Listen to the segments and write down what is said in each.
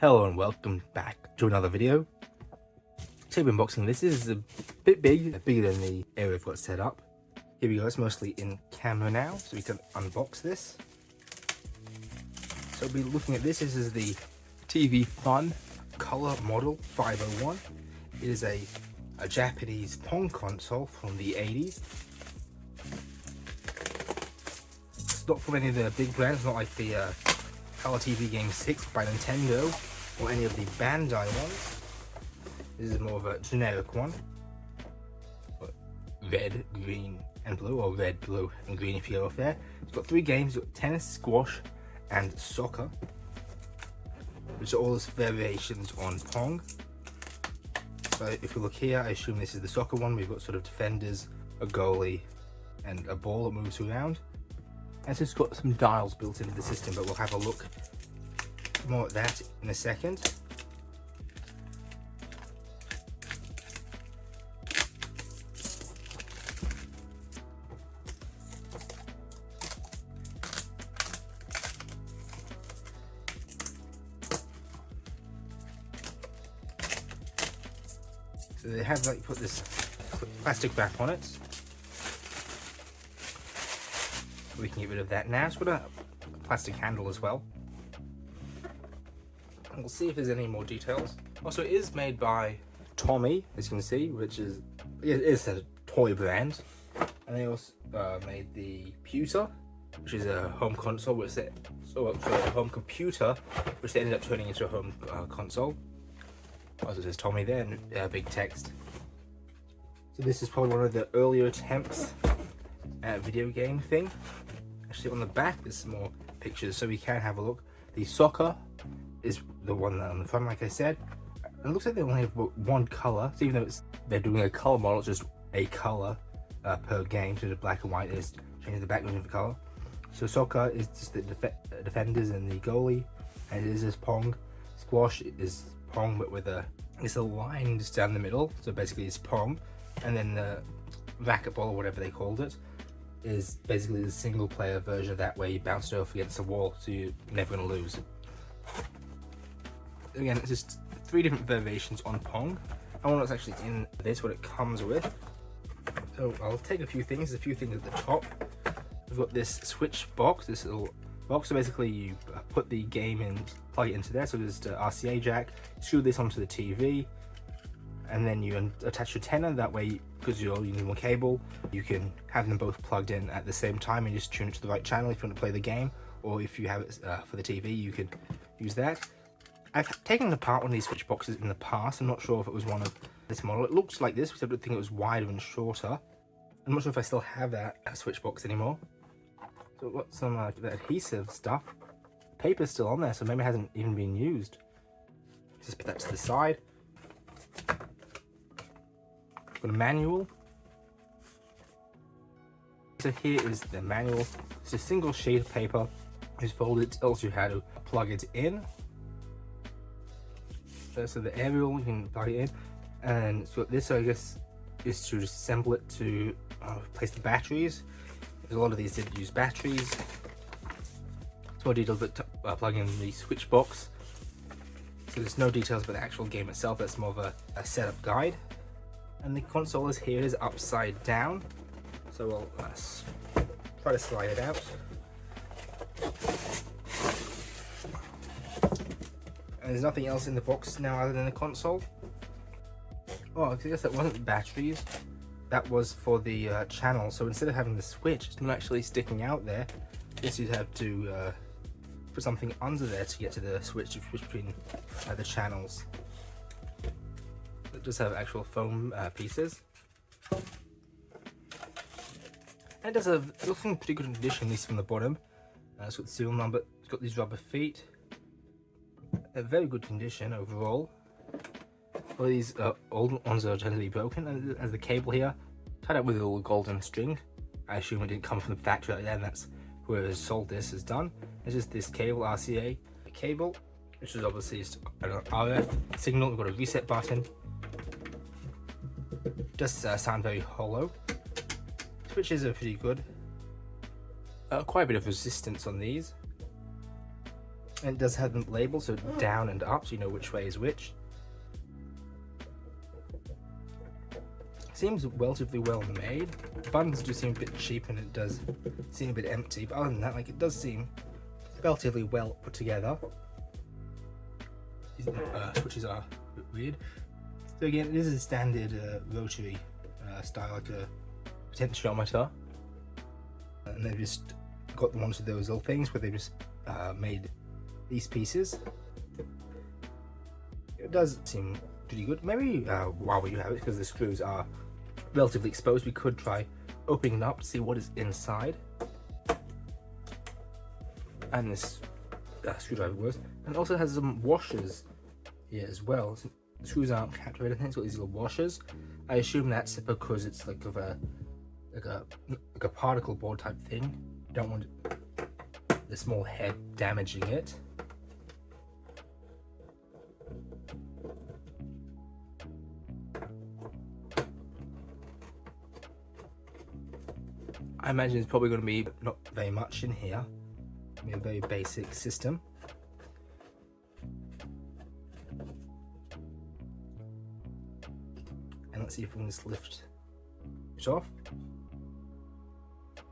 Hello and welcome back to another video. Today we're unboxing this. This is a bit bigger than the area I've got set up. Here we go, it's mostly in camera now, so we can unbox this. So we'll be looking at this. This is the TVFUN Color Model 501. It is a Japanese Pong console from the 80s. It's not from any of the big brands, not like the Color TV Game 6 by Nintendo or any of the Bandai ones. This is more of a generic one. Red, green and blue, or red, blue and green if you go off there. It's got 3 games: tennis, squash and soccer, which are all variations on Pong. So if we look here, I assume this is the soccer one. We've got sort of defenders, a goalie and a ball that moves around. And it's just got some dials built into the system, but we'll have a look more at that in a second. So they have like put this plastic wrap on it. We can get rid of that now. It's got a plastic handle as well. And we'll see if there's any more details. Also, it is made by TOMY, as you can see, which is, it is a toy brand. And they also made the Pewter, which is a home console, which a home computer, which they ended up turning into a home console. Also, there's TOMY there, and big text. So this is probably one of the earlier attempts at a video game thing. Actually, on the back there's some more pictures, so we can have a look. The soccer is the one on the front, like I said. It looks like they only have one color, so even though they're doing a color model, it's just a color per game. So the black and white is changing the background of the color. So soccer is just the defenders and the goalie, and it is just Pong. Squash is Pong, but with it's a line just down the middle. So basically it's Pong, and then the racquetball, or whatever they called it, is basically the single player version of that, where you bounce it off against a wall, so you're never going to lose. Again, it's just 3 different variations on Pong. I wonder what's actually in this, what it comes with. So I'll take a few things. There's a few things at the top. We've got this switch box, this little box. So basically you put the game in, plug it into there. So there's the RCA jack, screw this onto the TV, and then you attach your antenna. That way, because you need one cable, you can have them both plugged in at the same time and just tune it to the right channel if you want to play the game, or if you have it for the TV, you could use that. I've taken apart one of these switch boxes in the past. I'm not sure if it was one of this model. It looks like this, because I think it was wider and shorter. I'm not sure if I still have that switch box anymore. So I've got some adhesive stuff. Paper's still on there, so maybe it hasn't even been used. Just put that to the side. Got a manual. So here is the manual. It's a single sheet of paper. It's folded, tells you how to plug it in. So the aerial, you can plug it in, and so this, I guess, is to just assemble it to replace the batteries. A lot of these did use batteries. It's more details, but plugging in the switch box. So there's no details about the actual game itself. That's more of a setup guide. And the console is here, is upside down. So I'll try to slide it out. And there's nothing else in the box now other than the console. Oh, I guess that wasn't batteries. That was for the channel. So instead of having the switch, it's not actually sticking out there. I guess you'd have to put something under there to get to the switch between the channels. It does have actual foam pieces. And it looks in pretty good condition, at least from the bottom. It's got the serial number. It's got these rubber feet. A very good condition overall. All these old ones are totally broken, and as the cable here, tied up with a little golden string. I assume it didn't come from the factory like that, and that's whoever sold this has done. It's just this cable, RCA cable, which is obviously just an RF signal. We've got a reset button. It does sound very hollow. Switches are pretty good. Quite a bit of resistance on these. And it does have them labeled, so down and up, so you know which way is which. Seems relatively well made. The buttons do seem a bit cheap and it does seem a bit empty, but other than that, like, it does seem relatively well put together. These switches are a bit weird. So again, it is a standard rotary style, like a potentiometer. And they've just got the ones with those little things where they just made these pieces. It does seem pretty good. Maybe while we have it, because the screws are relatively exposed, we could try opening it up to see what is inside. And this screwdriver works. And it also has some washers here as well. So the screws aren't capped or anything, it's got these little washers. I assume that's because it's like a particle board type thing. You don't want the small head damaging it. I imagine it's probably going to be not very much in here. It'll be a very basic system. And let's see if we can just lift it off.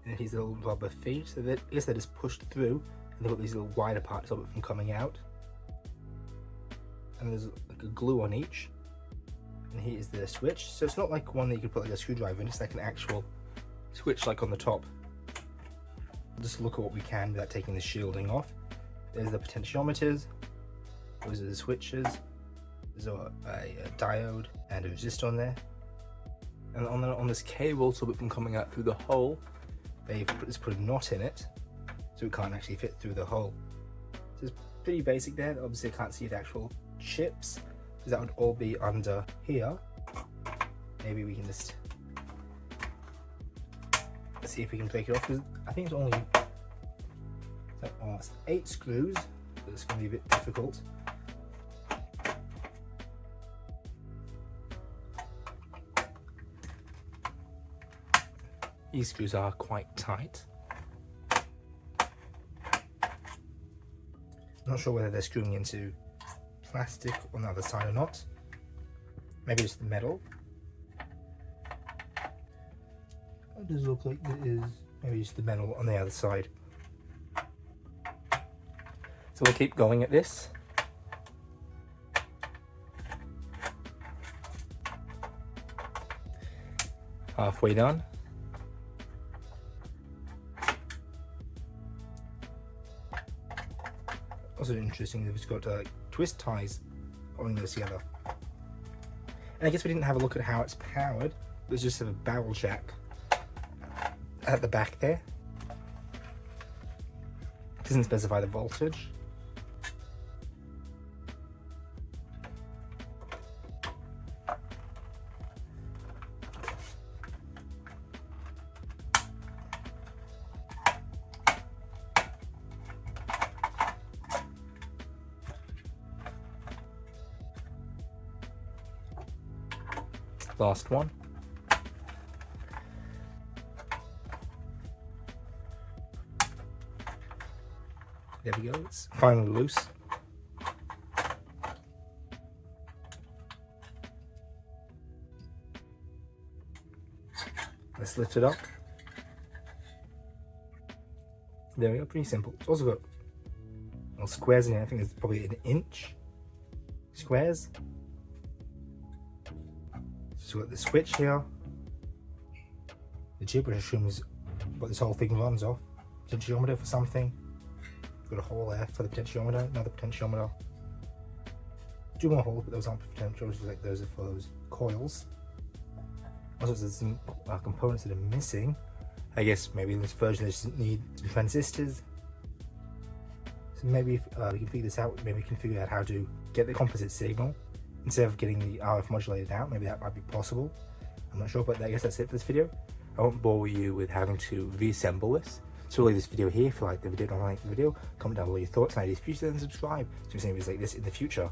And here's the little rubber feet. So that, I guess they're just pushed through, and they've got these little wider parts of it from coming out. And there's like a glue on each. And here's the switch. So it's not like one that you could put like a screwdriver in, it's like an actual switch like on the top. Just look at what we can without taking the shielding off. There's the potentiometers, those are the switches, there's a diode and a resistor on there. And on this cable, so it from coming out through the hole, they've just put a knot in it, so it can't actually fit through the hole. So it's pretty basic there. Obviously I can't see the actual chips, because that would all be under here. Maybe we can just see if we can take it off, because I think it's only 8 screws, so it's going to be a bit difficult. These screws are quite tight. Not sure whether they're screwing into plastic on the other side or not. Maybe it's the metal. It does look like it is maybe just the metal on the other side. So we'll keep going at this. Halfway done. Also interesting, they've just got twist ties holding those together. And I guess we didn't have a look at how it's powered. There's just a barrel jack at the back there. It doesn't specify the voltage. Last one. There we go, it's finally loose. Let's lift it up. There we go, pretty simple. It's also got little squares in here. I think it's probably an inch squares. So we've got the switch here, the chip, which I assume is what this whole thing runs off, potentiometer for something. Got a hole there for the potentiometer, another potentiometer. 2 more holes, but those aren't potentiometers, like those are for those coils. Also, there's some components that are missing. I guess maybe in this version they just need some transistors. So maybe if we can figure this out, maybe we can figure out how to get the composite signal instead of getting the RF modulated out. Maybe that might be possible. I'm not sure, but I guess that's it for this video. I won't bore you with having to reassemble this. So leave this video here if you like the video. Don't like the video, comment down below your thoughts and ideas, future, and subscribe to see videos like this in the future.